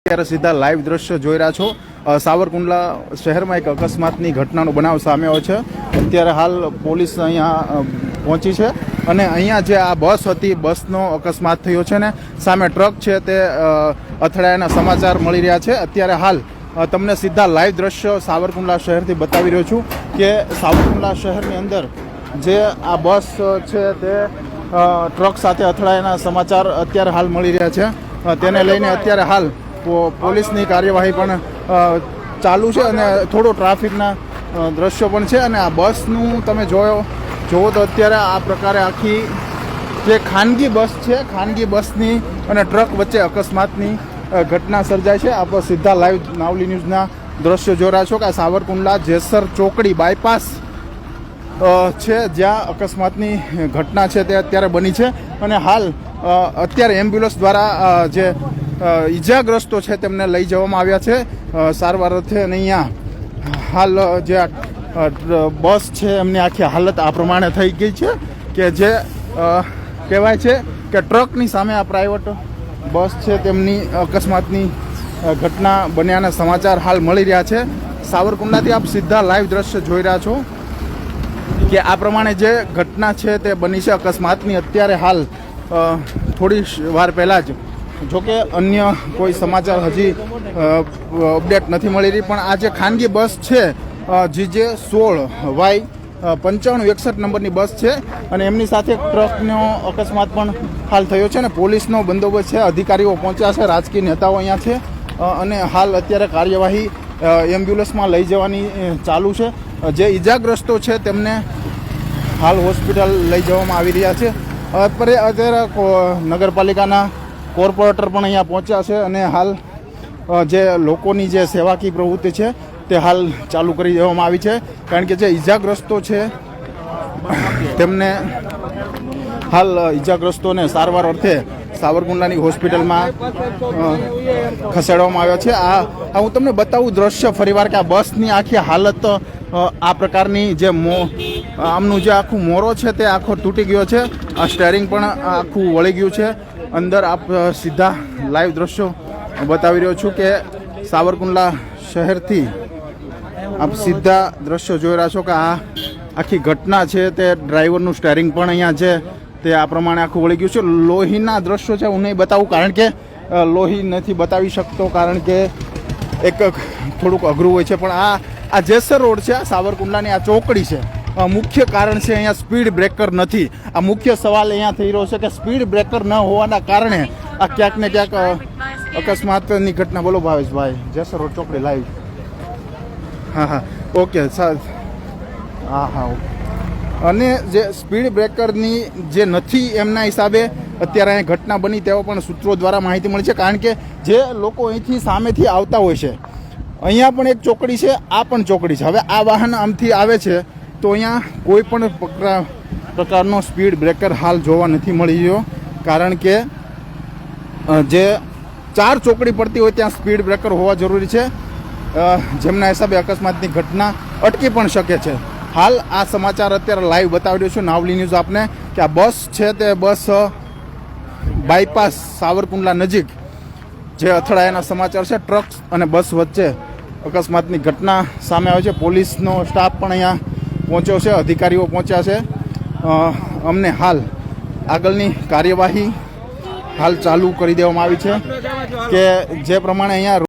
અત્યારે સીધા લાઈવ દ્રશ્ય જોઈ રહ્યા છો। સાવરકુંડલા શહેરમાં એક અકસ્માતની ઘટનાનો બનાવ સામે આવ્યો છે। અત્યારે હાલ પોલીસ અહીંયા પહોંચી છે અને અહીંયા જે આ બસ હતી, બસનો અકસ્માત થયો છે ને સામે ટ્રક છે તે અથડાયાના સમાચાર મળી રહ્યા છે। અત્યારે હાલ તમને સીધા લાઈવ દ્રશ્ય સાવરકુંડલા શહેરથી બતાવી રહ્યો છું કે સાવરકુંડલા શહેરની અંદર જે આ બસ છે તે ટ્રક સાથે અથડાયાના સમાચાર અત્યારે હાલ મળી રહ્યા છે। તેને લઈને અત્યારે હાલ પોલીસની કાર્યવાહી પણ ચાલુ છે અને થોડો ટ્રાફિકના દ્રશ્યો પણ છે। અને આ બસનું તમે જોવો તો અત્યારે આ પ્રકારે આખી જે ખાનગી બસ છે, ખાનગી બસની અને ટ્રક વચ્ચે અકસ્માતની ઘટના સર્જાય છે। આપ સીધા લાઈવ નાવલી ન્યૂઝના દ્રશ્યો જોઈ રહ્યા છો કે સાવરકુંડલા જેસર ચોકડી બાયપાસ છે જ્યાં અકસ્માતની ઘટના છે તે અત્યારે બની છે અને હાલ અત્યારે એમ્બ્યુલન્સ દ્વારા જે ઈજાગ્રસ્તો છે તેમને લઈ જવામાં આવ્યા છે સારવાર અર્થે। અને અહીંયા હાલ જે બસ છે એમની આખી હાલત આ પ્રમાણે થઈ ગઈ છે કે જે કહેવાય છે કે ટ્રકની સામે આ પ્રાઇવેટ બસ છે તેમની અકસ્માતની ઘટના બન્યાના સમાચાર હાલ મળી રહ્યા છે। સાવરકુંડલાથી આપ સીધા લાઈવ દ્રશ્ય જોઈ રહ્યા છો કે આ પ્રમાણે જે ઘટના છે તે બની છે અકસ્માતની। અત્યારે હાલ થોડી વાર પહેલાં જ જોકે અન્ય કોઈ સમાચાર હજી અપડેટ નથી મળી રહી, પણ આ જે ખાનગી બસ છે GJ16Y5561 નંબરની બસ છે અને એમની સાથે ટ્રકનો અકસ્માત પણ હાલ થયો છે અને પોલીસનો બંદોબસ્ત છે, અધિકારીઓ પહોંચ્યા છે, રાજકીય નેતાઓ અહીંયા છે અને હાલ અત્યારે કાર્યવાહી એમ્બ્યુલન્સમાં લઈ જવાની ચાલુ છે। જે ઈજાગ્રસ્તો છે તેમને હાલ હોસ્પિટલ લઈ જવામાં આવી રહ્યા છે। અત્યારે નગરપાલિકાના કોર્પોરેટર પણ અહીંયા પહોંચ્યા છે અને હાલ જે લોકોની જે સેવાકીય પ્રવૃત્તિ છે તે હાલ ચાલુ કરી દેવામાં આવી છે, કારણ કે જે ઈજાગ્રસ્તો છે તેમને હાલ ઈજાગ્રસ્તોને સારવાર અર્થે સાવરકુંડલાની હોસ્પિટલમાં ખસેડવામાં આવ્યા છે। આ હું તમને બતાવું દ્રશ્ય ફરીવાર કે આ બસની આખી હાલત આ પ્રકારની જે આમનું જે આખું મોરો છે તે આખો તૂટી ગયો છે, આ સ્ટેરિંગ પણ આખું વળી ગયું છે અંદર। આપ સીધા લાઈવ દ્રશ્યો બતાવી રહ્યો છું કે સાવરકુંડલા શહેરથી આપ સીધા દ્રશ્યો જોઈ રહ્યા છો કે આ આખી ઘટના છે તે ડ્રાઈવરનું સ્ટેરિંગ પણ અહીંયા છે તે આ પ્રમાણે આખું વળી ગયું છે। લોહીના દ્રશ્યો છે હું નહીં બતાવું, કારણ કે લોહી નથી બતાવી શકતો, કારણ કે એક થોડુંક અઘરું હોય છે, પણ આ જેસર રોડ છે, સાવરકુંડલાની આ ચોકડી છે, મુખ્ય કારણ છે અહીંયા સ્પીડ બ્રેકર નથી। આ મુખ્ય સવાલ અહીંયા થઈ રહ્યો છે કે સ્પીડ બ્રેકર ન હોવાના કારણે આ ક્યાંક ને ક્યાંક અકસ્માતની ઘટના। બોલો ભાવેશભાઈ, જેસર રોડ ચોકડી લાઈવ। હા ઓકે હા અને જે સ્પીડ બ્રેકરની જે નથી એમના હિસાબે અત્યારે અહીં ઘટના બની તેવા પણ સૂત્રો દ્વારા માહિતી મળી છે, કારણ કે જે લોકો અહીંથી સામેથી આવતા હોય છે, અહીંયા પણ એક ચોકડી છે, આ પણ ચોકડી છે, હવે આ વાહન આમથી આવે છે તો અહીંયા કોઈ પણ પ્રકારનો સ્પીડ બ્રેકર હાલ જોવા નથી મળી રહ્યો, કારણ કે જે 4 ચોકડી પડતી હોય ત્યાં સ્પીડ બ્રેકર હોવા જરૂરી છે, જેમના હિસાબે અકસ્માતની ઘટના અટકી પણ શકે છે। હાલ આ સમાચાર અત્યારે લાઈવ બતાવી રહ્યો છું નાવલી ન્યૂઝ આપને કે આ બસ છે તે બસ બાયપાસ સાવરકુંડલા નજીક જે અથડાયાના સમાચાર છે, ટ્રક અને બસ વચ્ચે અકસ્માતની ઘટના સામે આવે છે। પોલીસનો સ્ટાફ પણ અહીંયા પહોંચ્યો છે, અધિકારીઓ પહોંચ્યા છે। અમને હાલ આગળની કાર્યવાહી હાલ ચાલુ કરી દેવામાં આવી છે કે જે પ્રમાણે અહીંયા